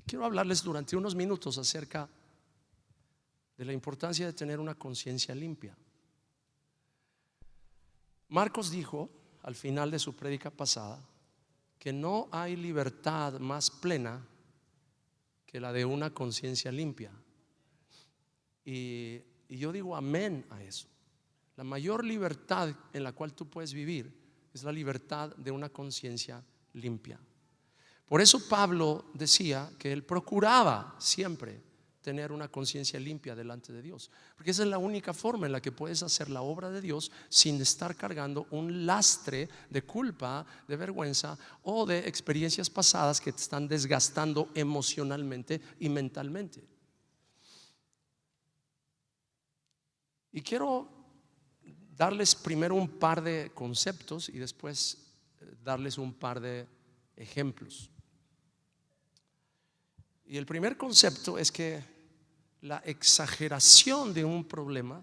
quiero hablarles durante unos minutos acerca de la importancia de tener una conciencia limpia. Marcos dijo al final de su prédica pasada que no hay libertad más plena que la de una conciencia limpia. Y yo digo amén a eso. La mayor libertad en la cual tú puedes vivir es la libertad de una conciencia limpia. Por eso Pablo decía que él procuraba siempre tener una conciencia limpia delante de Dios, porque esa es la única forma en la que puedes hacer la obra de Dios sin estar cargando un lastre de culpa, de vergüenza o de experiencias pasadas que te están desgastando emocionalmente y mentalmente. Y quiero darles primero un par de conceptos y después darles un par de ejemplos. Y el primer concepto es que la exageración de un problema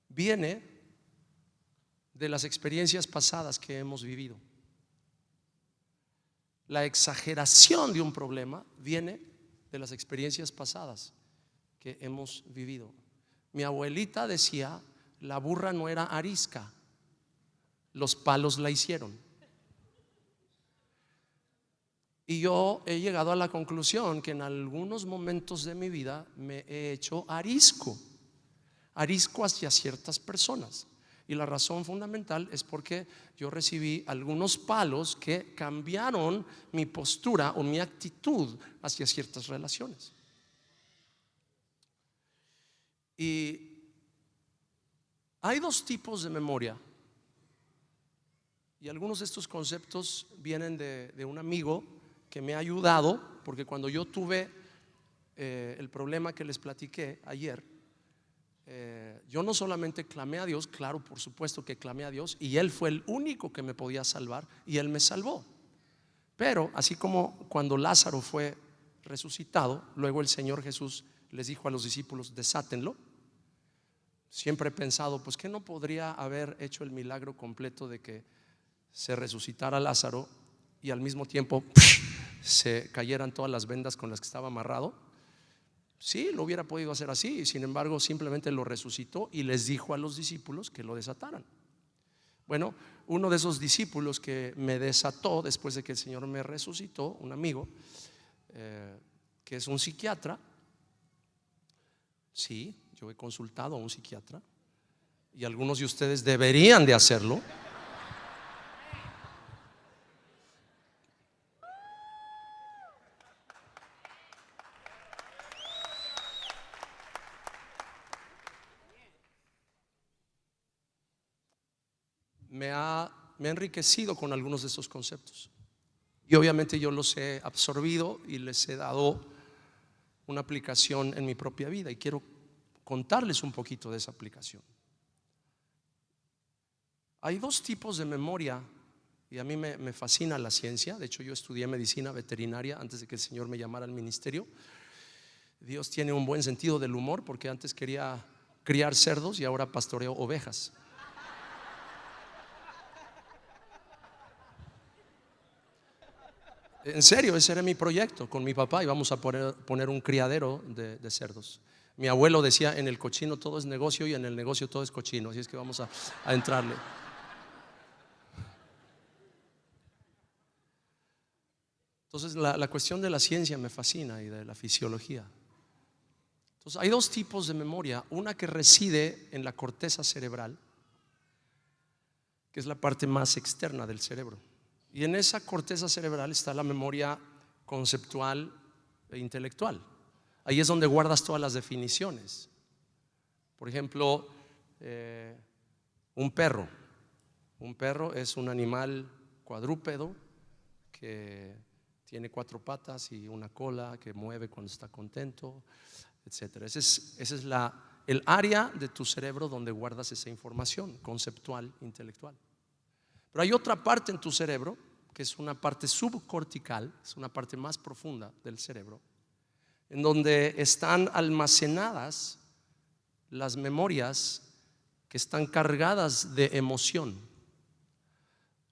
viene de las experiencias pasadas que hemos vivido. La exageración de un problema viene de las experiencias pasadas que hemos vivido. Mi abuelita decía: la burra no era arisca, los palos la hicieron. Y yo he llegado a la conclusión que en algunos momentos de mi vida me he hecho arisco hacia ciertas personas. Y la razón fundamental es porque yo recibí algunos palos que cambiaron mi postura o mi actitud hacia ciertas relaciones. Y hay dos tipos de memoria. Y algunos de estos conceptos vienen de un amigo que me ha ayudado, porque cuando yo tuve el problema que les platiqué ayer, yo no solamente clamé a Dios, claro, por supuesto que clamé a Dios, y Él fue el único que me podía salvar, y Él me salvó. Pero así como cuando Lázaro fue resucitado, luego el Señor Jesús les dijo a los discípulos: desátenlo. Siempre he pensado, pues que no podría haber hecho el milagro completo de que se resucitara Lázaro y al mismo tiempo se cayeran todas las vendas con las que estaba amarrado. Sí, lo hubiera podido hacer así, sin embargo simplemente lo resucitó y les dijo a los discípulos que lo desataran. Bueno, uno de esos discípulos que me desató después de que el Señor me resucitó, un amigo que es un psiquiatra. Sí, yo he consultado a un psiquiatra y algunos de ustedes deberían de hacerlo. Me ha enriquecido con algunos de esos conceptos y obviamente yo los he absorbido y les he dado una aplicación en mi propia vida, y quiero contarles un poquito de esa aplicación. Hay dos tipos de memoria y a mí me fascina la ciencia. De hecho, yo estudié medicina veterinaria antes de que el Señor me llamara al ministerio. Dios tiene un buen sentido del humor, porque antes quería criar cerdos y ahora pastoreo ovejas. En serio, ese era mi proyecto con mi papá. Íbamos a poner un criadero de cerdos. Mi abuelo decía: en el cochino todo es negocio y en el negocio todo es cochino. Así es que vamos a entrarle. Entonces la cuestión de la ciencia me fascina, y de la fisiología. Entonces hay dos tipos de memoria. Una que reside en la corteza cerebral, que es la parte más externa del cerebro. Y en esa corteza cerebral está la memoria conceptual e intelectual. Ahí es donde guardas todas las definiciones. Por ejemplo, un perro. Un perro es un animal cuadrúpedo que tiene 4 patas y una cola, que mueve cuando está contento, etcétera. Ese es el área de tu cerebro donde guardas esa información conceptual, intelectual. Pero hay otra parte en tu cerebro que es una parte subcortical, es una parte más profunda del cerebro, en donde están almacenadas las memorias que están cargadas de emoción.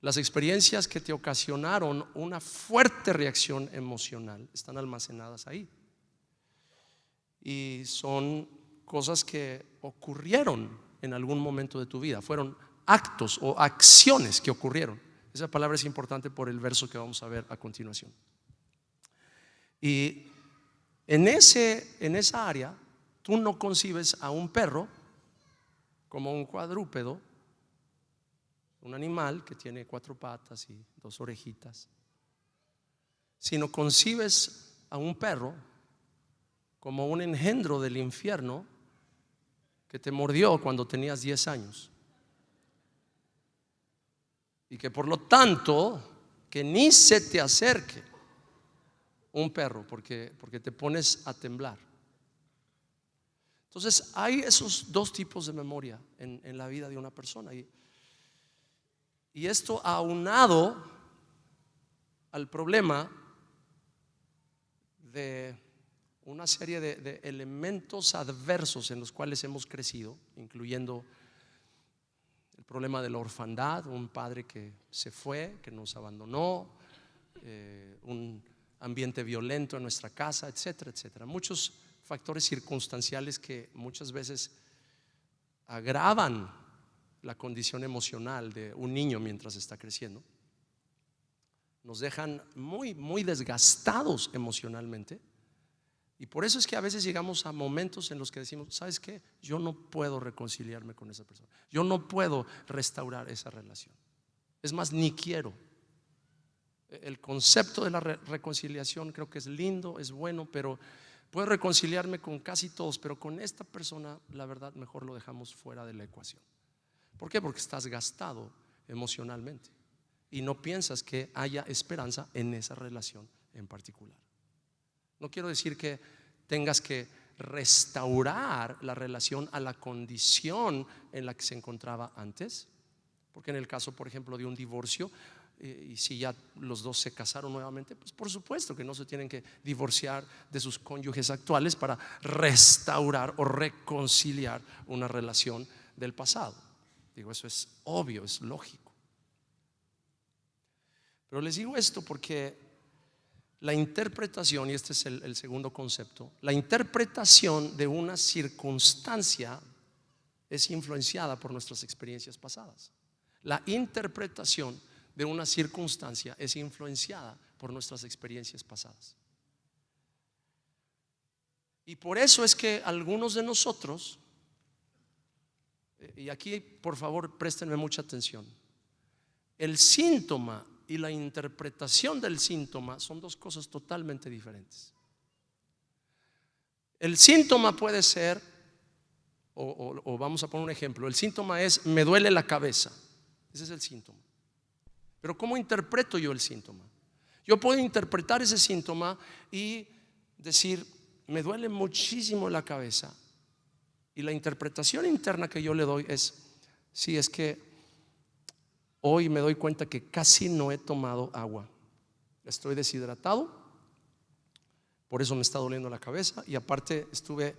Las experiencias que te ocasionaron una fuerte reacción emocional están almacenadas ahí. Y son cosas que ocurrieron en algún momento de tu vida. Fueron actos o acciones que ocurrieron. Esa palabra es importante por el verso que vamos a ver a continuación. Y en esa área, tú no concibes a un perro como un cuadrúpedo, un animal que tiene 4 patas y 2 orejitas, sino concibes a un perro como un engendro del infierno que te mordió cuando tenías 10 años y que por lo tanto que ni se te acerque un perro porque te pones a temblar. Entonces hay esos 2 tipos de memoria en la vida de una persona, y esto aunado al problema de una serie de elementos adversos en los cuales hemos crecido, incluyendo el problema de la orfandad, un padre que se fue, que nos abandonó, un ambiente violento en nuestra casa, etcétera, etcétera. Muchos factores circunstanciales que muchas veces agravan la condición emocional de un niño mientras está creciendo. Nos dejan muy, muy desgastados emocionalmente. Y por eso es que a veces llegamos a momentos en los que decimos: ¿sabes qué? Yo no puedo reconciliarme con esa persona. Yo no puedo restaurar esa relación. Es más, ni quiero. El concepto de la reconciliación creo que es lindo, es bueno, pero puedo reconciliarme con casi todos, pero con esta persona, la verdad, mejor lo dejamos fuera de la ecuación. ¿Por qué? Porque estás gastado emocionalmente y no piensas que haya esperanza en esa relación en particular. No quiero decir que tengas que restaurar la relación a la condición en la que se encontraba antes, porque en el caso, por ejemplo, de un divorcio, y si ya los dos se casaron nuevamente, pues por supuesto que no se tienen que divorciar de sus cónyuges actuales para restaurar o reconciliar una relación del pasado. Digo, eso es obvio, es lógico. Pero les digo esto porque la interpretación, y este es el segundo concepto, la interpretación de una circunstancia es influenciada por nuestras experiencias pasadas. La interpretación de una circunstancia es influenciada por nuestras experiencias pasadas. Y por eso es que algunos de nosotros, y aquí por favor préstenme mucha atención, el síntoma y la interpretación del síntoma son 2 cosas totalmente diferentes. El síntoma puede ser, o vamos a poner un ejemplo, el síntoma es: me duele la cabeza. Ese es el síntoma. Pero ¿cómo interpreto yo el síntoma? Yo puedo interpretar ese síntoma y decir: me duele muchísimo la cabeza. Y la interpretación interna que yo le doy es: sí, es que hoy me doy cuenta que casi no he tomado agua. Estoy deshidratado, por eso me está doliendo la cabeza. Y aparte estuve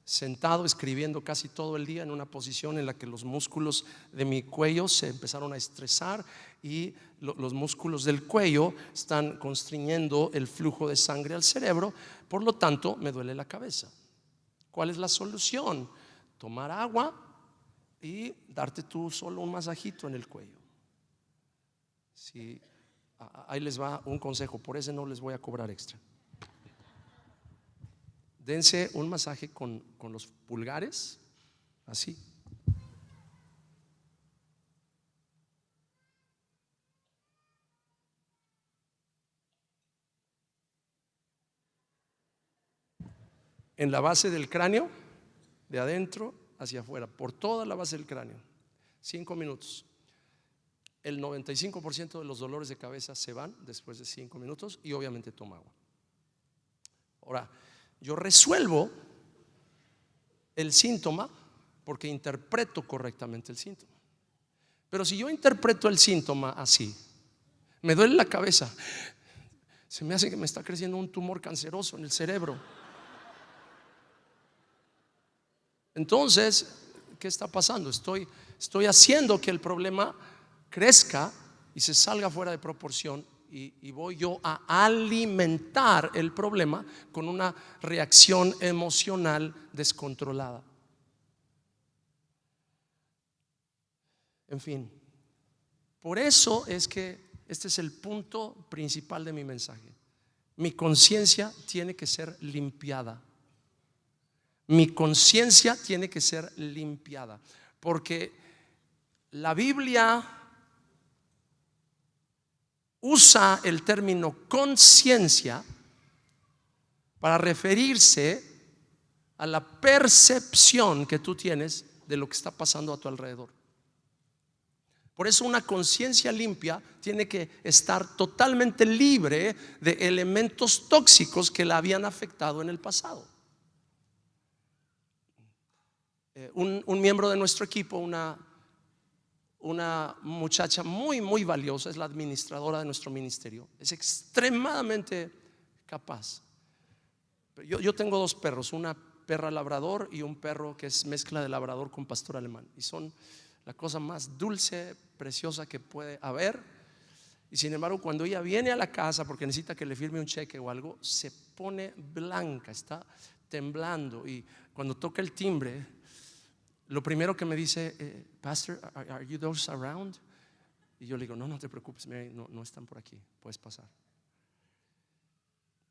sentado escribiendo casi todo el día en una posición en la que los músculos de mi cuello se empezaron a estresar y los músculos del cuello están constriñendo el flujo de sangre al cerebro. Por lo tanto, me duele la cabeza. ¿Cuál es la solución? Tomar agua y darte tú solo un masajito en el cuello. Sí, ahí les va un consejo, por ese no les voy a cobrar extra. Dense un masaje con los pulgares, así. En la base del cráneo, de adentro hacia afuera, por toda la base del cráneo. 5 minutos. El 95% de los dolores de cabeza se van después de 5 minutos y obviamente toma agua. Ahora, yo resuelvo el síntoma porque interpreto correctamente el síntoma. Pero si yo interpreto el síntoma así: me duele la cabeza, se me hace que me está creciendo un tumor canceroso en el cerebro. Entonces, ¿qué está pasando? Estoy haciendo que el problema crezca y se salga fuera de proporción, y voy yo a alimentar el problema con una reacción emocional descontrolada. En fin, por eso es que este es el punto principal de mi mensaje. Mi conciencia tiene que ser limpiada. Mi conciencia tiene que ser limpiada, porque la Biblia usa el término conciencia para referirse a la percepción que tú tienes de lo que está pasando a tu alrededor. Por eso una conciencia limpia tiene que estar totalmente libre de elementos tóxicos que la habían afectado en el pasado. Un miembro de nuestro equipo, una muchacha muy valiosa, es la administradora de nuestro ministerio, es extremadamente capaz. Yo tengo dos perros, una perra labrador y un perro que es mezcla de labrador con pastor alemán, y son la cosa más dulce, preciosa que puede haber. Y sin embargo, cuando ella viene a la casa porque necesita que le firme un cheque o algo, se pone blanca, está temblando, y cuando toca el timbre, lo primero que me dice, Pastor, are you those around? Y yo le digo, no te preocupes, Mary, no están por aquí, puedes pasar.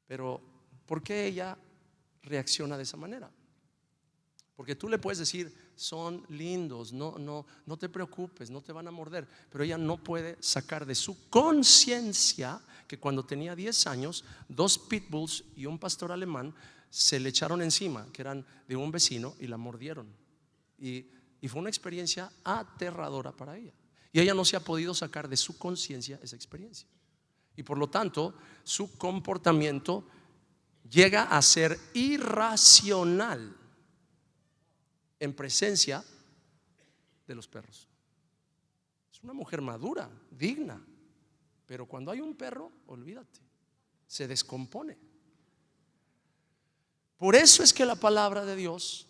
Pero ¿por qué ella reacciona de esa manera? Porque tú le puedes decir, son lindos, no te preocupes, no te van a morder, pero ella no puede sacar de su conciencia que cuando tenía 10 años, 2 pitbulls y un pastor alemán se le echaron encima, que eran de un vecino, y la mordieron. Y fue una experiencia aterradora para ella, y ella no se ha podido sacar de su conciencia esa experiencia, y por lo tanto su comportamiento llega a ser irracional en presencia de los perros. Es una mujer madura, digna, pero cuando hay un perro, olvídate, se descompone. Por eso es que la palabra de Dios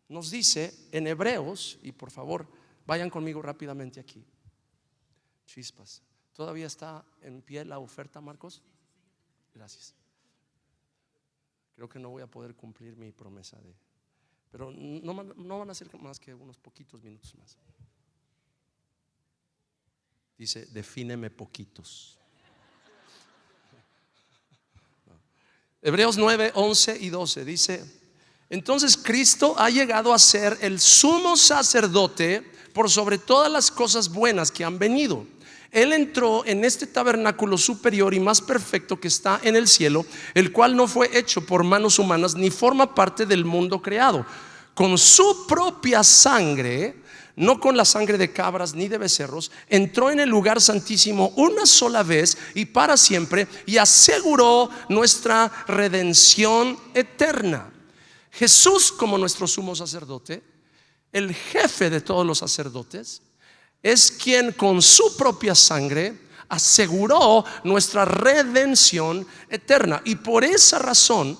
nos dice en Hebreos, y por favor vayan conmigo rápidamente aquí. Chispas, ¿todavía está en pie la oferta, Marcos? Gracias. Creo que no voy a poder cumplir mi promesa pero no van a ser más que unos poquitos minutos más. Dice, defíneme poquitos. Hebreos 9, 11 y 12 dice: entonces Cristo ha llegado a ser el sumo sacerdote por sobre todas las cosas buenas que han venido. Él entró en este tabernáculo superior y más perfecto que está en el cielo, el cual no fue hecho por manos humanas ni forma parte del mundo creado. Con su propia sangre, no con la sangre de cabras ni de becerros, entró en el lugar santísimo una sola vez y para siempre, y aseguró nuestra redención eterna. Jesús, como nuestro sumo sacerdote, el jefe de todos los sacerdotes, es quien con su propia sangre aseguró nuestra redención eterna. Y por esa razón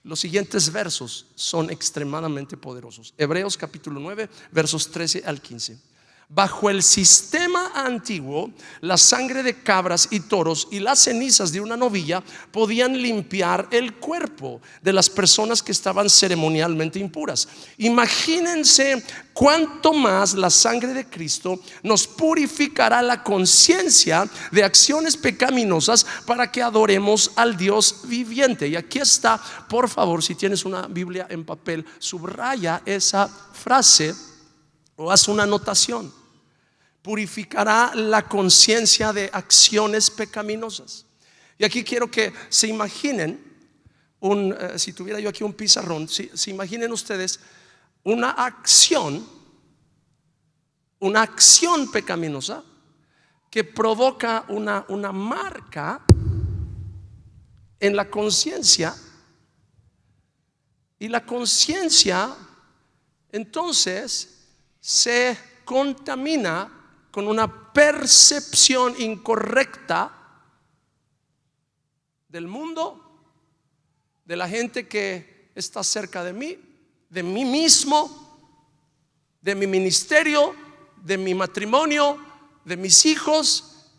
los siguientes versos son extremadamente poderosos. Hebreos capítulo 9, versos 13 al 15. Bajo el sistema antiguo, la sangre de cabras y toros y las cenizas de una novilla podían limpiar el cuerpo de las personas que estaban ceremonialmente impuras. Imagínense cuánto más la sangre de Cristo nos purificará la conciencia de acciones pecaminosas para que adoremos al Dios viviente. Y aquí está, por favor, si tienes una Biblia en papel, subraya esa frase o haz una anotación. Purificará la conciencia de acciones pecaminosas. Y aquí quiero que se imaginen si tuviera yo aquí un pizarrón, se imaginen ustedes una acción pecaminosa que provoca una marca en la conciencia, y la conciencia entonces se contamina con una percepción incorrecta del mundo, de la gente que está cerca de mí mismo, de mi ministerio, de mi matrimonio, de mis hijos,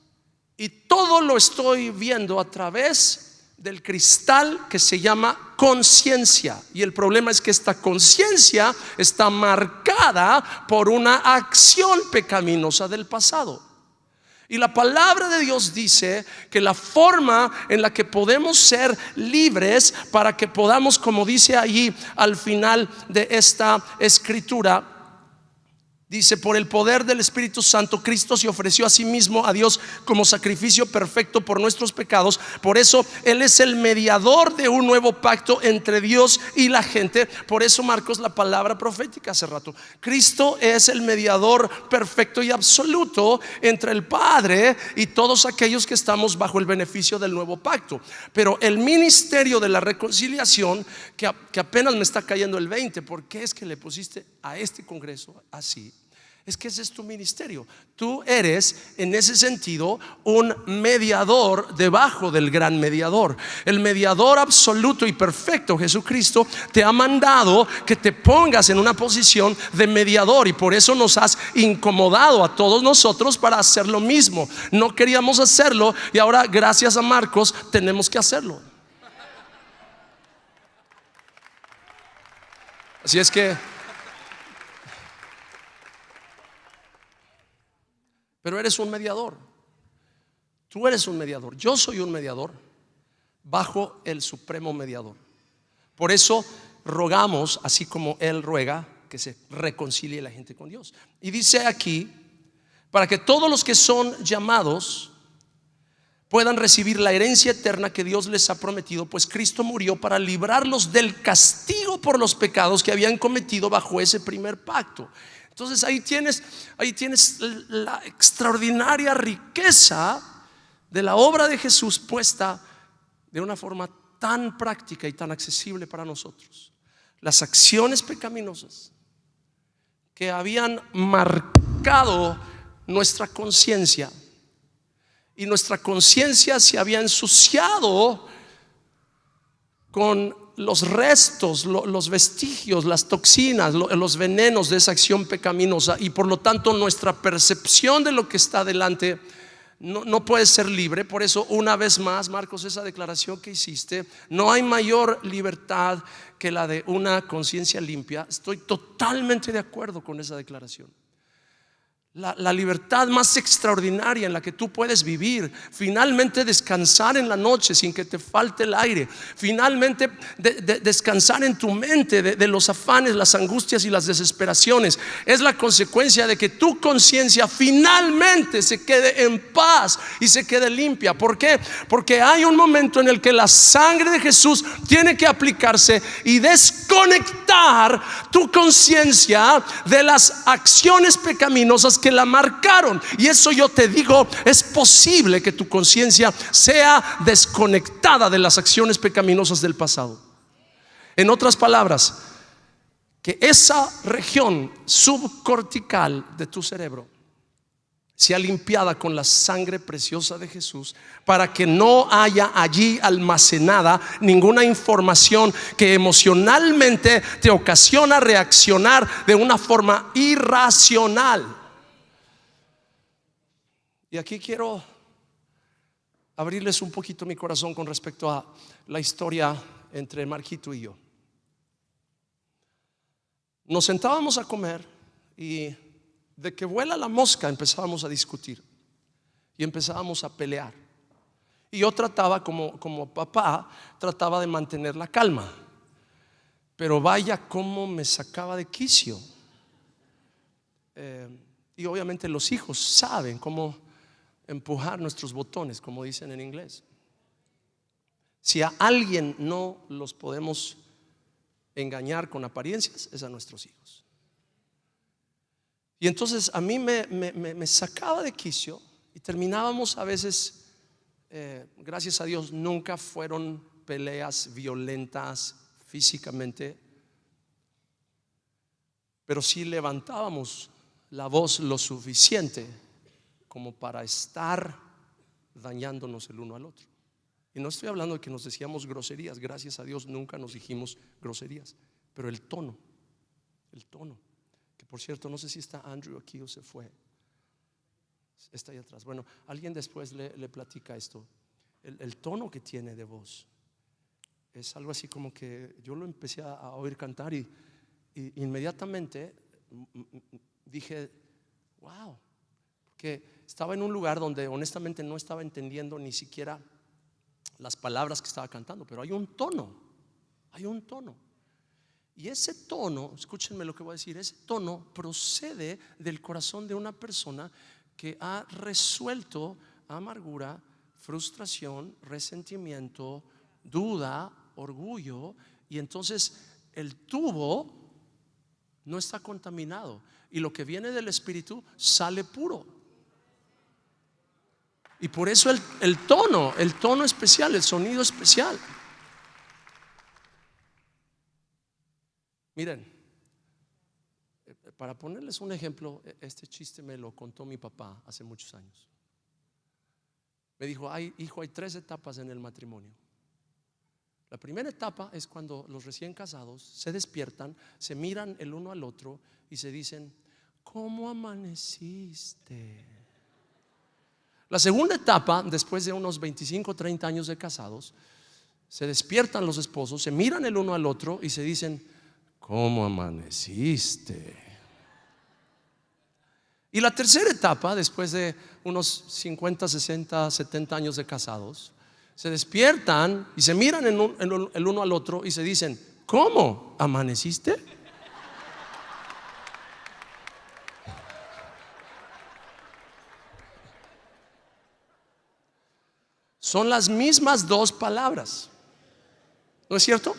Y todo lo estoy viendo a través del cristal que se llama conciencia. Y el problema es que esta conciencia está marcada por una acción pecaminosa del pasado. Y la palabra de Dios dice que la forma en la que podemos ser libres para que podamos, como dice allí al final de esta escritura, dice: por el poder del Espíritu Santo, Cristo se ofreció a sí mismo a Dios como sacrificio perfecto por nuestros pecados. Por eso Él es el mediador de un nuevo pacto entre Dios y la gente. Por eso, Marcos, la palabra profética hace rato: Cristo es el mediador perfecto y absoluto entre el Padre y todos aquellos que estamos bajo el beneficio del nuevo pacto. Pero el ministerio de la reconciliación, que apenas me está cayendo el 20, ¿por qué es que le pusiste a este congreso así? Es que ese es tu ministerio. Tú eres en ese sentido un mediador debajo del gran mediador. El mediador absoluto y perfecto, Jesucristo, te ha mandado que te pongas en una posición de mediador. Y por eso nos has incomodado a todos nosotros para hacer lo mismo. No queríamos hacerlo y ahora, gracias a Marcos, tenemos que hacerlo. Así es que, pero eres un mediador. Tú eres un mediador. Yo soy un mediador bajo el supremo mediador. Por eso rogamos, así como Él ruega, que se reconcilie la gente con Dios. Y dice aquí: para que todos los que son llamados puedan recibir la herencia eterna que Dios les ha prometido, pues Cristo murió para librarlos del castigo por los pecados que habían cometido bajo ese primer pacto. Entonces ahí tienes la extraordinaria riqueza de la obra de Jesús puesta de una forma tan práctica y tan accesible para nosotros. Las acciones pecaminosas que habían marcado nuestra conciencia, y nuestra conciencia se había ensuciado con los restos, los vestigios, las toxinas, los venenos de esa acción pecaminosa. Y por lo tanto nuestra percepción de lo que está delante no puede ser libre. Por eso, una vez más, Marcos, esa declaración que hiciste: no hay mayor libertad que la de una conciencia limpia. Estoy totalmente de acuerdo con esa declaración. La libertad más extraordinaria en la que tú puedes vivir, finalmente descansar en la noche sin que te falte el aire, finalmente descansar en tu mente de los afanes, las angustias y las desesperaciones, es la consecuencia de que tu conciencia finalmente se quede en paz y se quede limpia. ¿Por qué? Porque hay un momento en el que la sangre de Jesús tiene que aplicarse y desconectar tu conciencia de las acciones pecaminosas que la marcaron. Y eso, yo te digo, es posible que tu conciencia sea desconectada de las acciones pecaminosas del pasado. En otras palabras, que esa región subcortical de tu cerebro sea limpiada con la sangre preciosa de Jesús, para que no haya allí almacenada ninguna información que emocionalmente te ocasiona reaccionar de una forma irracional. Y aquí quiero abrirles un poquito mi corazón con respecto a la historia entre Marquito y yo. Nos sentábamos a comer y de que vuela la mosca empezábamos a discutir y empezábamos a pelear. Y yo trataba, como papá, trataba de mantener la calma. Pero vaya cómo me sacaba de quicio. Y obviamente los hijos saben cómo empujar nuestros botones, como dicen en inglés. Si a alguien no los podemos engañar con apariencias, es a nuestros hijos. Y entonces a mí me sacaba de quicio y terminábamos a veces, gracias a Dios nunca fueron peleas violentas físicamente, pero sí levantábamos la voz lo suficiente como para estar dañándonos el uno al otro. Y no estoy hablando de que nos decíamos groserías, gracias a Dios nunca nos dijimos groserías, pero el tono, que por cierto no sé si está Andrew aquí o se fue. Está ahí atrás. Bueno, alguien después le platica esto. El tono que tiene de voz es algo así como que yo lo empecé a oír cantar y inmediatamente dije, wow, porque estaba en un lugar donde honestamente no estaba entendiendo ni siquiera las palabras que estaba cantando, pero hay un tono, hay un tono. Y ese tono, escúchenme lo que voy a decir, ese tono procede del corazón de una persona que ha resuelto amargura, frustración, resentimiento, duda, orgullo, y entonces el tubo no está contaminado y lo que viene del Espíritu sale puro. Y por eso el tono especial, el sonido especial. Miren, para ponerles un ejemplo, este chiste me lo contó mi papá hace muchos años. Me dijo, hijo, hay 3 etapas en el matrimonio. La primera etapa es cuando los recién casados se despiertan, se miran el uno al otro y se dicen, ¿cómo amaneciste? La segunda etapa, después de unos 25 o 30 años de casados, se despiertan los esposos, se miran el uno al otro y se dicen, ¿cómo amaneciste? Y la tercera etapa, después de unos 50, 60, 70 años de casados, se despiertan y se miran el uno al otro y se dicen, ¿cómo amaneciste? Son las mismas 2 palabras, ¿no es cierto?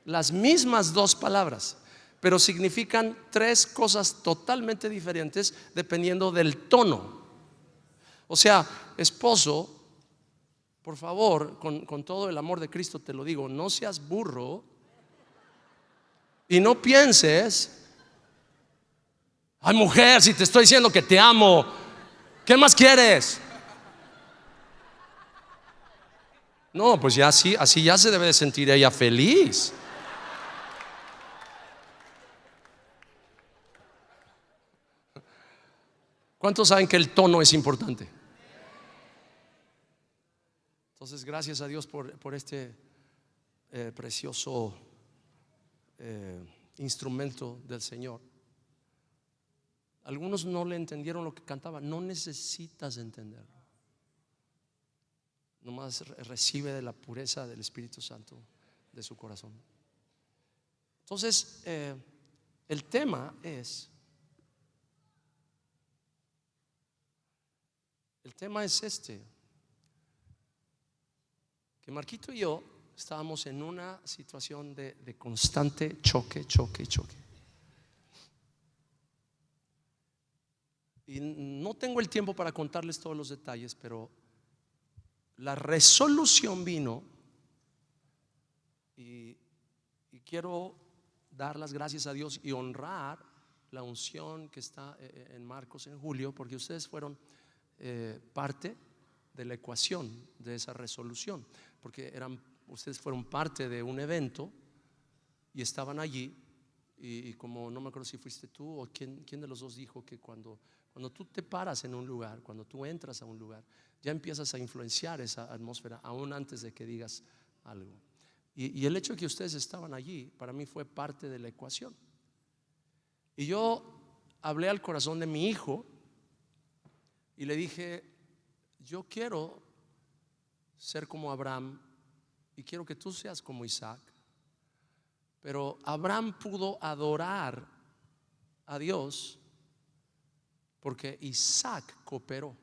Las mismas 2 palabras, pero significan 3 cosas totalmente diferentes dependiendo del tono. O sea, esposo, por favor, con todo el amor de Cristo te lo digo, no seas burro y no pienses, ay mujer, si te estoy diciendo que te amo, ¿qué más quieres? No, pues ya así ya se debe de sentir ella feliz. ¿Cuántos saben que el tono es importante? Entonces, gracias a Dios por este precioso instrumento del Señor. Algunos no le entendieron lo que cantaba. No necesitas entenderlo. Nomás recibe de la pureza del Espíritu Santo de su corazón. Entonces, el tema es este, que Marquito y yo estábamos en una situación de constante choque. Y no tengo el tiempo para contarles todos los detalles, pero la resolución vino y quiero dar las gracias a Dios y honrar la unción que está en Marcos en julio, porque ustedes fueron parte de la ecuación de esa resolución, porque ustedes fueron parte de un evento y estaban allí y como no me acuerdo si fuiste tú o quién de los dos dijo que cuando tú te paras en un lugar, cuando tú entras a un lugar, ya empiezas a influenciar esa atmósfera aún antes de que digas algo. Y el hecho de que ustedes estaban allí para mí fue parte de la ecuación. Y yo hablé al corazón de mi hijo y le dije, yo quiero ser como Abraham y quiero que tú seas como Isaac. Pero Abraham pudo adorar a Dios porque Isaac cooperó.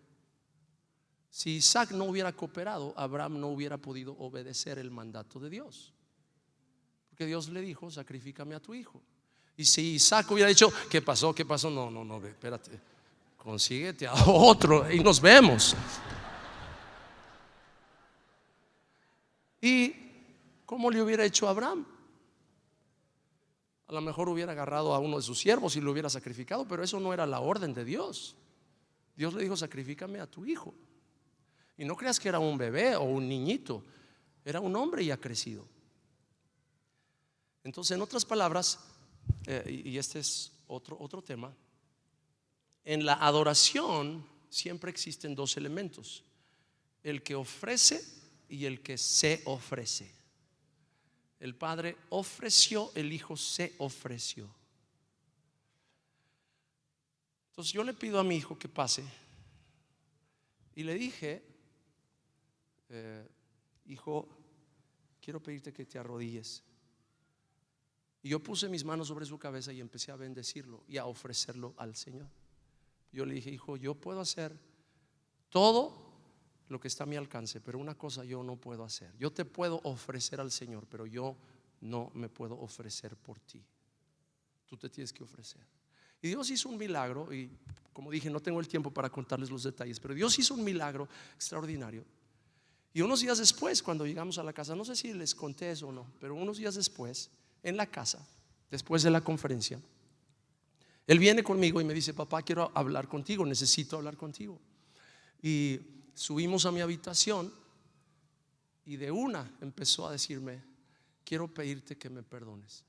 Si Isaac no hubiera cooperado, Abraham no hubiera podido obedecer el mandato de Dios, porque Dios le dijo, sacrifícame a tu hijo. Y si Isaac hubiera dicho, ¿qué pasó? No, espérate, consíguete a otro y nos vemos. ¿Y cómo le hubiera hecho a Abraham? A lo mejor hubiera agarrado a uno de sus siervos y lo hubiera sacrificado, pero eso no era la orden de Dios. Dios le dijo, sacrifícame a tu hijo. Y no creas que era un bebé o un niñito, era un hombre ya crecido. Entonces, en otras palabras, y este es otro tema, En la adoración siempre existen dos elementos: el que ofrece y el que se ofrece. El Padre ofreció, el Hijo se ofreció. Entonces yo le pido a mi hijo que pase y le dije, hijo, quiero pedirte que te arrodilles. Y yo puse mis manos sobre su cabeza y empecé a bendecirlo y a ofrecerlo al Señor. Yo le dije, hijo, yo puedo hacer todo lo que está a mi alcance, pero una cosa yo no puedo hacer. Yo te puedo ofrecer al Señor, pero yo no me puedo ofrecer por ti. Tú te tienes que ofrecer. Y Dios hizo un milagro, y como dije, no tengo el tiempo para contarles los detalles, pero Dios hizo un milagro extraordinario. Y unos días después, cuando llegamos a la casa, no sé si les conté eso o no, pero unos días después, en la casa, después de la conferencia, él viene conmigo y me dice, papá, quiero hablar contigo, necesito hablar contigo. Y subimos a mi habitación y de una empezó a decirme, quiero pedirte que me perdones,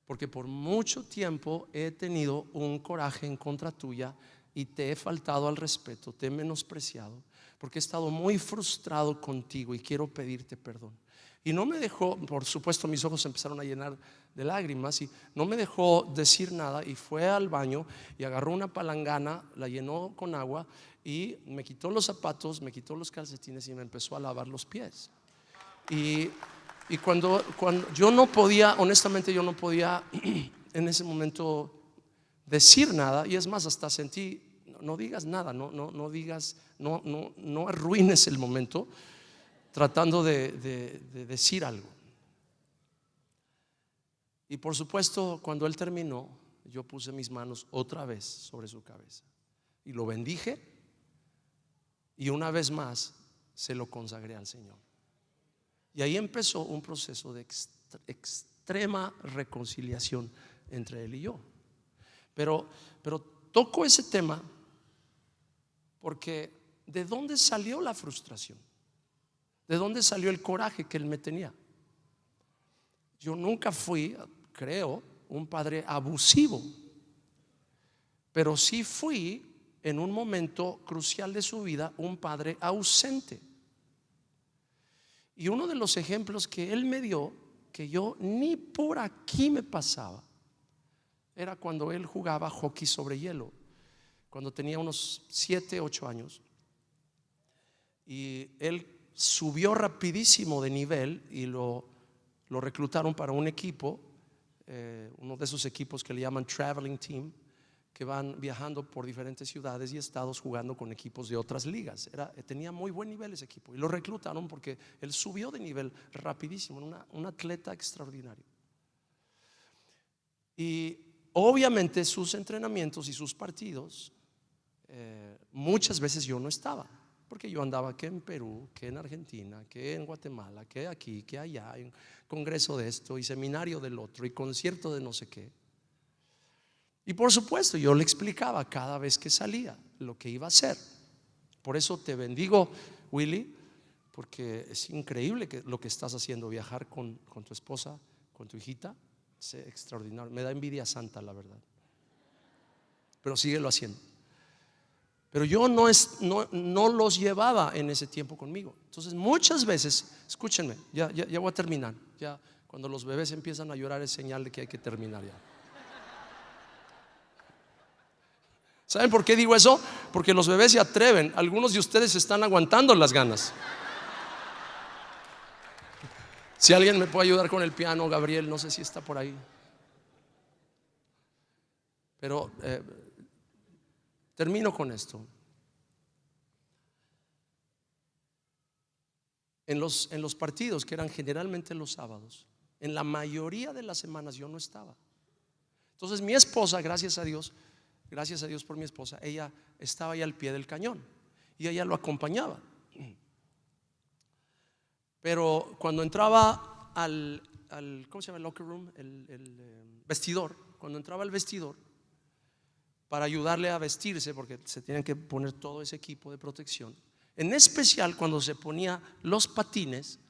porque por mucho tiempo he tenido un coraje en contra tuya y te he faltado al respeto, te he menospreciado, porque he estado muy frustrado contigo y quiero pedirte perdón. Y no me dejó, por supuesto mis ojos se empezaron a llenar de lágrimas y no me dejó decir nada, y fue al baño y agarró una palangana, la llenó con agua y me quitó los zapatos, me quitó los calcetines y me empezó a lavar los pies. Y cuando yo no podía, honestamente yo no podía en ese momento decir nada, y es más, hasta sentí, no digas nada, no digas, no arruines el momento tratando de decir algo. Y por supuesto, cuando él terminó, yo puse mis manos otra vez sobre su cabeza y lo bendije, y una vez más se lo consagré al Señor. Y ahí empezó un proceso de extrema reconciliación entre él y yo. Pero toco ese tema porque ¿de dónde salió la frustración? ¿De dónde salió el coraje que él me tenía? Yo nunca fui, creo, un padre abusivo, pero sí fui en un momento crucial de su vida un padre ausente. Y uno de los ejemplos que él me dio, que yo ni por aquí me pasaba, era cuando él jugaba hockey sobre hielo, cuando tenía unos 7, 8 años. Y él subió rapidísimo de nivel y lo reclutaron para un equipo, uno de esos equipos que le llaman traveling team, que van viajando por diferentes ciudades y estados jugando con equipos de otras ligas. Tenía muy buen nivel ese equipo y lo reclutaron porque él subió de nivel rapidísimo, un atleta extraordinario. Y obviamente sus entrenamientos y sus partidos, muchas veces yo no estaba, porque yo andaba que en Perú, que en Argentina, que en Guatemala, que aquí, que allá, en congreso de esto y seminario del otro y concierto de no sé qué. Y por supuesto yo le explicaba cada vez que salía lo que iba a hacer. Por eso te bendigo, Willy, porque es increíble lo que estás haciendo, viajar con tu esposa, con tu hijita. Es extraordinario, me da envidia santa, la verdad, pero síguelo haciendo. Pero yo no los llevaba en ese tiempo conmigo. Entonces muchas veces, escúchenme, ya voy a terminar. Ya cuando los bebés empiezan a llorar es señal de que hay que terminar ya. ¿Saben por qué digo eso? Porque los bebés se atreven. Algunos de ustedes están aguantando las ganas. Si alguien me puede ayudar con el piano, Gabriel, no sé si está por ahí. Pero termino con esto. En los partidos, que eran generalmente los sábados, en la mayoría de las semanas yo no estaba. Entonces mi esposa, gracias a Dios por mi esposa, ella estaba ahí al pie del cañón y ella lo acompañaba. Pero cuando entraba al ¿cómo se llama? El locker room, el vestidor. Cuando entraba al vestidor para ayudarle a vestirse, porque se tienen que poner todo ese equipo de protección, en especial cuando se ponía los patines,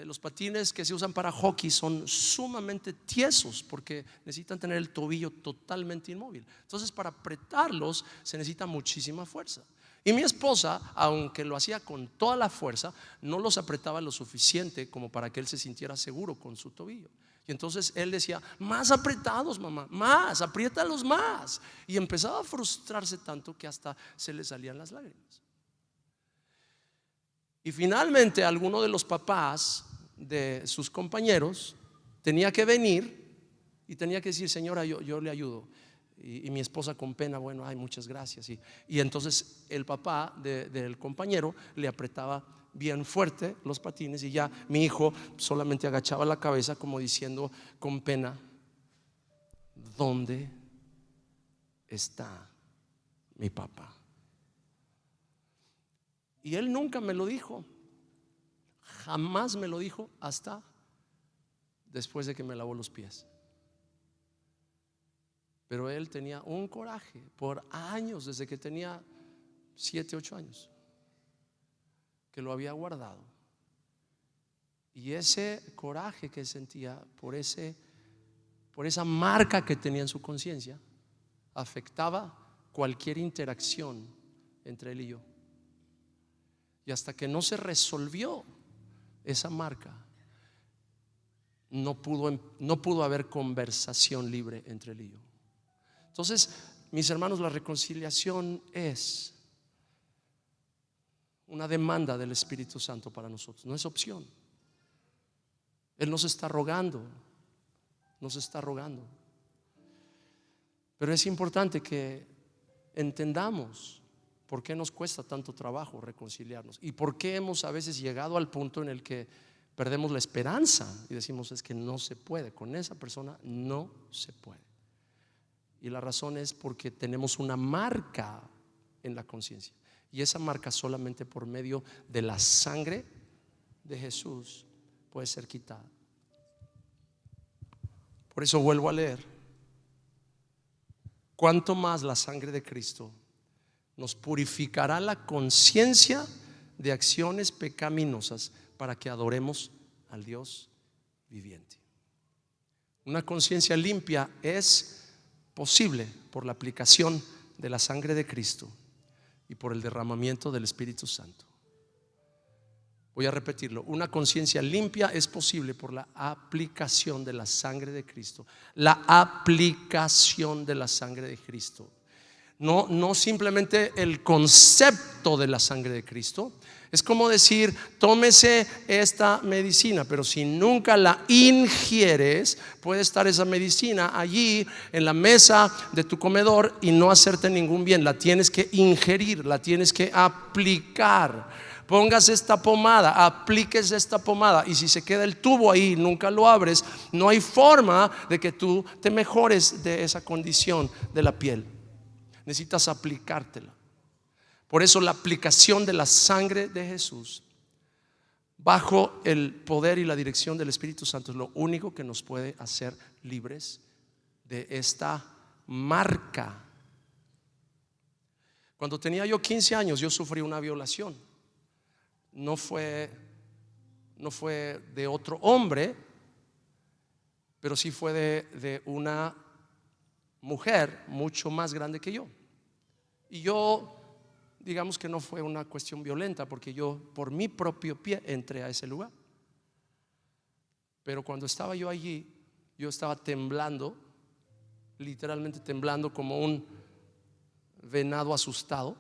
los patines que se usan para hockey son sumamente tiesos porque necesitan tener el tobillo totalmente inmóvil. Entonces, para apretarlos se necesita muchísima fuerza. Y mi esposa, aunque lo hacía con toda la fuerza, no los apretaba lo suficiente como para que él se sintiera seguro con su tobillo. Y entonces él decía: más apretados, mamá, más, apriétalos más. Y empezaba a frustrarse tanto que hasta se le salían las lágrimas. Y finalmente alguno de los papás de sus compañeros tenía que venir y tenía que decir: señora, yo le ayudo. Y mi esposa con pena: bueno, ay, muchas gracias. Y entonces el papá del compañero le apretaba bien fuerte los patines, y ya mi hijo solamente agachaba la cabeza como diciendo con pena: ¿dónde está mi papá? Y él nunca me lo dijo, jamás me lo dijo hasta después de que me lavó los pies. Pero él tenía un coraje por años, desde que tenía 7, 8 años, que lo había guardado. Y ese coraje que sentía por esa marca que tenía en su conciencia afectaba cualquier interacción entre él y yo. Y hasta que no se resolvió esa marca, no pudo haber conversación libre entre él y yo. Entonces, mis hermanos, la reconciliación es una demanda del Espíritu Santo para nosotros, no es opción. Él nos está rogando. Pero es importante que entendamos por qué nos cuesta tanto trabajo reconciliarnos y por qué hemos a veces llegado al punto en el que perdemos la esperanza y decimos: es que no se puede, con esa persona no se puede. Y la razón es porque tenemos una marca en la conciencia, y esa marca solamente por medio de la sangre de Jesús puede ser quitada. Por eso vuelvo a leer: cuánto más la sangre de Cristo nos purificará la conciencia de acciones pecaminosas para que adoremos al Dios viviente. Una conciencia limpia es posible por la aplicación de la sangre de Cristo y por el derramamiento del Espíritu Santo. Voy a repetirlo: una conciencia limpia es posible por la aplicación de la sangre de Cristo. La aplicación de la sangre de Cristo. No simplemente el concepto de la sangre de Cristo. Es como decir: tómese esta medicina, pero si nunca la ingieres, puede estar esa medicina allí en la mesa de tu comedor y no hacerte ningún bien. La tienes que ingerir, la tienes que aplicar. Póngase esta pomada, aplíquese esta pomada, y si se queda el tubo ahí, nunca lo abres, no hay forma de que tú te mejores de esa condición de la piel. Necesitas aplicártela. Por eso la aplicación de la sangre de Jesús bajo el poder y la dirección del Espíritu Santo es lo único que nos puede hacer libres de esta marca. Cuando tenía yo 15 años, yo sufrí una violación. No fue de otro hombre, pero sí fue de una mujer mucho más grande que yo. Y yo, digamos que no fue una cuestión violenta, porque yo por mi propio pie entré a ese lugar. Pero cuando estaba yo allí, yo estaba temblando, literalmente temblando como un venado asustado.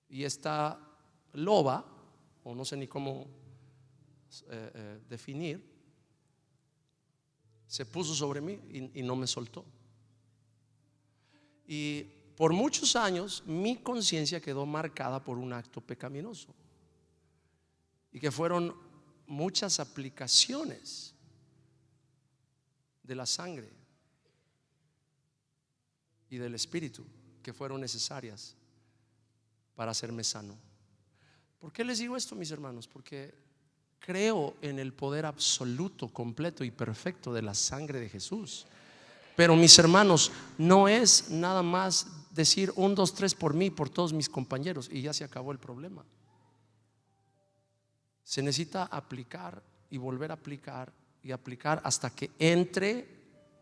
Y esta loba, o no sé ni cómo definir, se puso sobre mí y no me soltó. Y por muchos años mi conciencia quedó marcada por un acto pecaminoso, y que fueron muchas aplicaciones de la sangre y del Espíritu que fueron necesarias para hacerme sano. ¿Por qué les digo esto, mis hermanos? Porque creo en el poder absoluto, completo y perfecto de la sangre de Jesús. Pero, mis hermanos, no es nada más decir 1, 2, 3 por mí, por todos mis compañeros, y ya se acabó el problema. se necesita aplicar y volver a aplicar y aplicar hasta que entre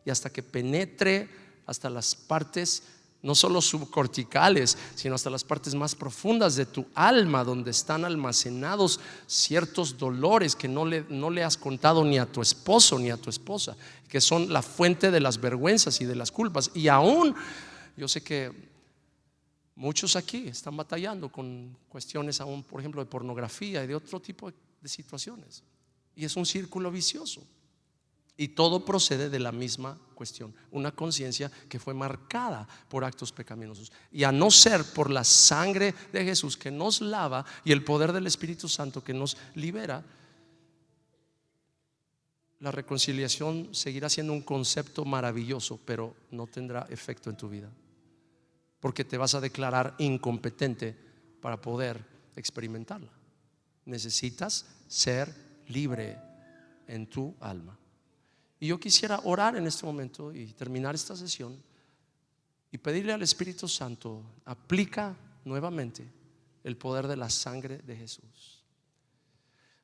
y hasta que penetre hasta las partes no solo subcorticales, sino hasta las partes más profundas de tu alma, donde están almacenados ciertos dolores que no le has contado ni a tu esposo ni a tu esposa, que son la fuente de las vergüenzas y de las culpas. Y aún yo sé que muchos aquí están batallando con cuestiones aún, por ejemplo, de pornografía y de otro tipo de situaciones, y es un círculo vicioso. Y todo procede de la misma cuestión, una conciencia que fue marcada por actos pecaminosos. Y a no ser por la sangre de Jesús que nos lava y el poder del Espíritu Santo que nos libera, la reconciliación seguirá siendo un concepto maravilloso, pero no tendrá efecto en tu vida, porque te vas a declarar incompetente para poder experimentarla. Necesitas ser libre en tu alma. Y yo quisiera orar en este momento y terminar esta sesión y pedirle al Espíritu Santo: aplica nuevamente el poder de la sangre de Jesús.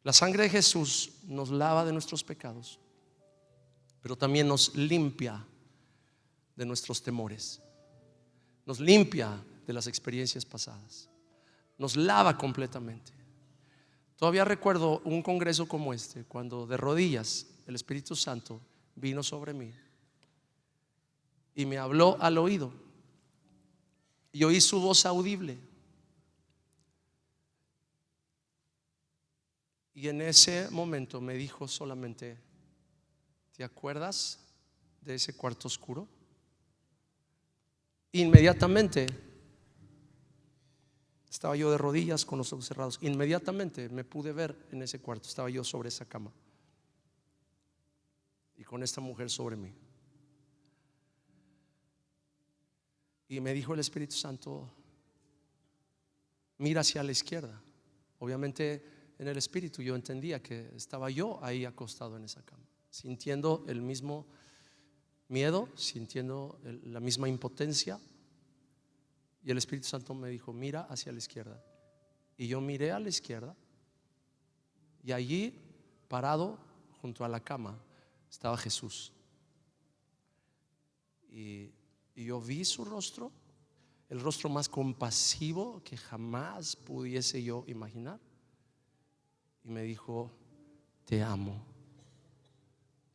La sangre de Jesús nos lava de nuestros pecados, pero también nos limpia de nuestros temores, nos limpia de las experiencias pasadas, nos lava completamente. Todavía recuerdo un congreso como este, cuando de rodillas el Espíritu Santo vino sobre mí y me habló al oído, y oí su voz audible. Y en ese momento me dijo solamente: ¿te acuerdas de ese cuarto oscuro? Inmediatamente estaba yo de rodillas con los ojos cerrados. Inmediatamente me pude ver en ese cuarto. Estaba yo sobre esa cama y con esta mujer sobre mí. Y me dijo el Espíritu Santo: mira hacia la izquierda. Obviamente en el Espíritu yo entendía que estaba yo ahí acostado en esa cama, sintiendo el mismo miedo, sintiendo la misma impotencia. Y el Espíritu Santo me dijo: mira hacia la izquierda. Y yo miré a la izquierda, y allí, parado junto a la cama, estaba Jesús. Y yo vi su rostro, el rostro más compasivo que jamás pudiese yo imaginar. Y me dijo: te amo,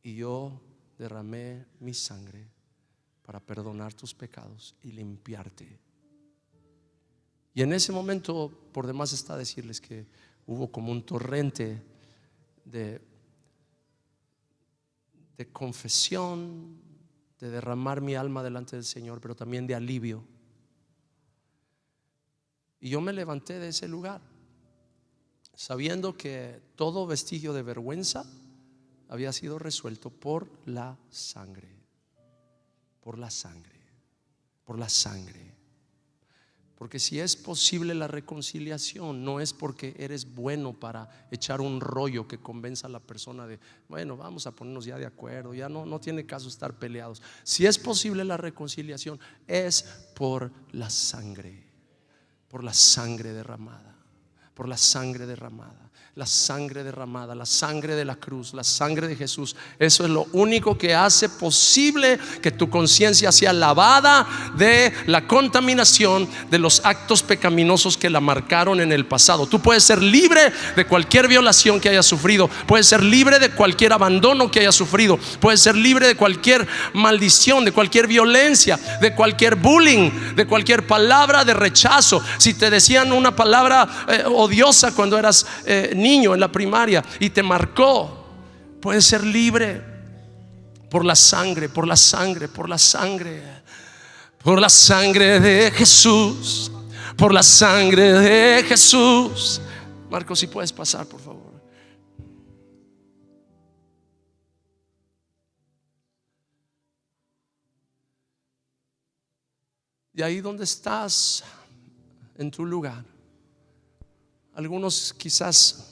y yo derramé mi sangre para perdonar tus pecados y limpiarte. Y en ese momento, por demás está decirles que hubo como un torrente de confesión, de derramar mi alma delante del Señor, pero también de alivio. Y yo me levanté de ese lugar sabiendo que todo vestigio de vergüenza había sido resuelto por la sangre, por la sangre, por la sangre. Porque si es posible la reconciliación, no es porque eres bueno para echar un rollo que convenza a la persona de: bueno, vamos a ponernos ya de acuerdo, ya no tiene caso estar peleados. Si es posible la reconciliación, es por la sangre derramada, por la sangre derramada. La sangre derramada, la sangre de la cruz, la sangre de Jesús. Eso es lo único que hace posible que tu conciencia sea lavada de la contaminación de los actos pecaminosos que la marcaron en el pasado. Tú puedes ser libre de cualquier violación que hayas sufrido, puedes ser libre de cualquier abandono que hayas sufrido, puedes ser libre de cualquier maldición, de cualquier violencia, de cualquier bullying, de cualquier palabra de rechazo. Si te decían una palabra odiosa cuando eras niño en la primaria y te marcó, puedes ser libre por la sangre, por la sangre, por la sangre, por la sangre de Jesús, por la sangre de Jesús. Marcos, si puedes pasar, por favor. Y ahí donde estás, en tu lugar, algunos quizás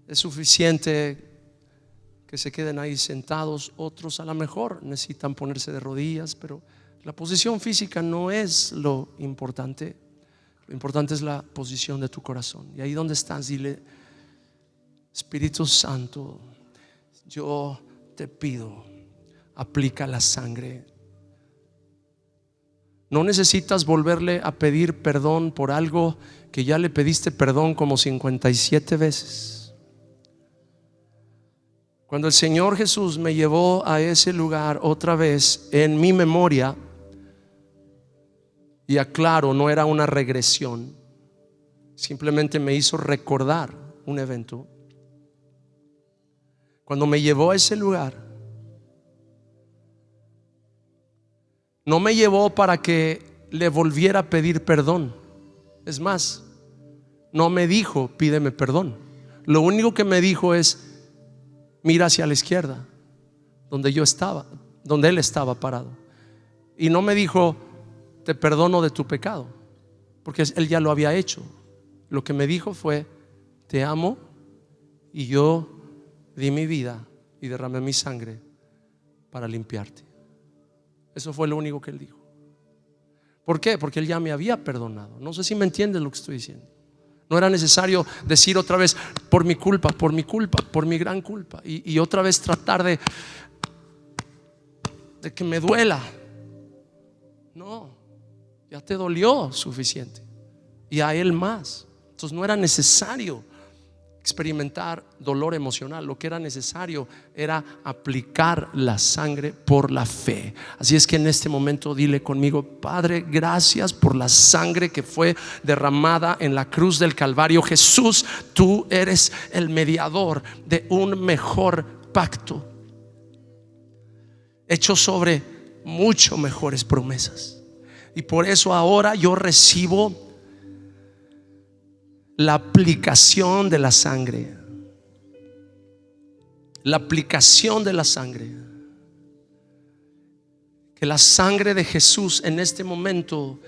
es suficiente que se queden ahí sentados, otros a lo mejor necesitan ponerse de rodillas, pero la posición física no es lo importante. Lo importante es la posición de tu corazón. Y ahí donde estás, dile: Espíritu Santo, yo te pido, aplica la sangre. No necesitas volverle a pedir perdón por algo que ya le pediste perdón como 57 veces. Cuando el Señor Jesús me llevó a ese lugar otra vez en mi memoria, y aclaro, no era una regresión, simplemente me hizo recordar un evento. Cuando me llevó a ese lugar, no me llevó para que le volviera a pedir perdón. Es más, no me dijo pídeme perdón. Lo único que me dijo es mira hacia la izquierda, donde yo estaba, donde él estaba parado. Y no me dijo te perdono de tu pecado, porque él ya lo había hecho. Lo que me dijo fue te amo y yo di mi vida y derramé mi sangre para limpiarte. Eso fue lo único que él dijo. ¿Por qué? Porque él ya me había perdonado. No sé si me entiendes lo que estoy diciendo. No era necesario decir otra vez por mi culpa, por mi culpa, por mi gran culpa, y otra vez tratar de que me duela. No, ya te dolió suficiente y a él más. Entonces no era necesario experimentar dolor emocional. Lo que era necesario era aplicar la sangre por la fe. Así es que en este momento dile conmigo: Padre, gracias por la sangre que fue derramada en la cruz del Calvario. Jesús, tú eres el mediador de un mejor pacto, hecho sobre mucho mejores promesas. Y por eso ahora yo recibo la aplicación de la sangre. La aplicación de la sangre. Que la sangre de Jesús en este momento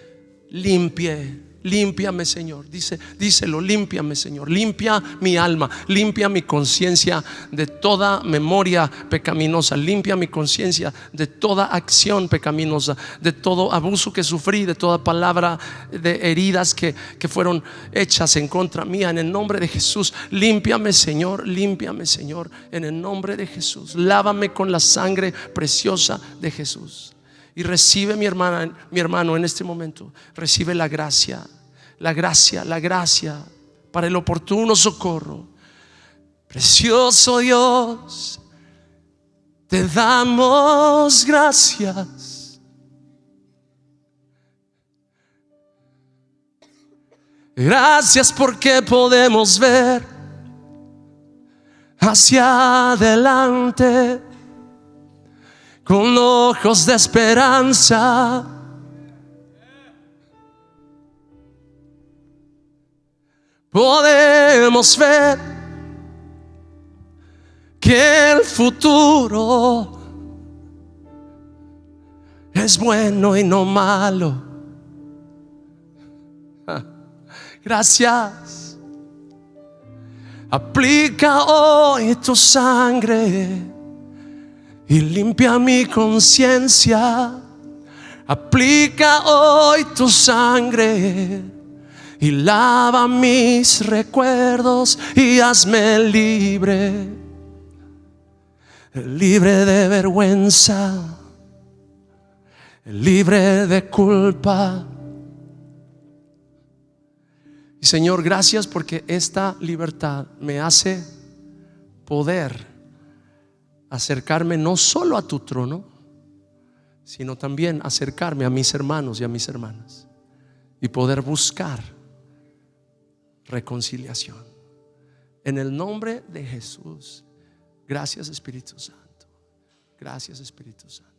limpie. Límpiame, Señor. Díselo, límpiame, Señor. Limpia mi alma, limpia mi conciencia de toda memoria pecaminosa, limpia mi conciencia de toda acción pecaminosa, de todo abuso que sufrí, de toda palabra, de heridas que fueron hechas en contra mía. En el nombre de Jesús, límpiame, Señor, en el nombre de Jesús. Lávame con la sangre preciosa de Jesús. Y recibe, mi hermano, en este momento, recibe la gracia para el oportuno socorro. Precioso Dios, te damos gracias. Gracias porque podemos ver hacia adelante con ojos de esperanza. Podemos ver que el futuro es bueno y no malo. Gracias. Aplica hoy tu sangre y limpia mi conciencia. Aplica hoy tu sangre y lava mis recuerdos y hazme libre, libre de vergüenza, libre de culpa. Y Señor, gracias porque esta libertad me hace poder acercarme no solo a tu trono, sino también acercarme a mis hermanos y a mis hermanas y poder buscar reconciliación. En el nombre de Jesús. Gracias, Espíritu Santo. Gracias, Espíritu Santo.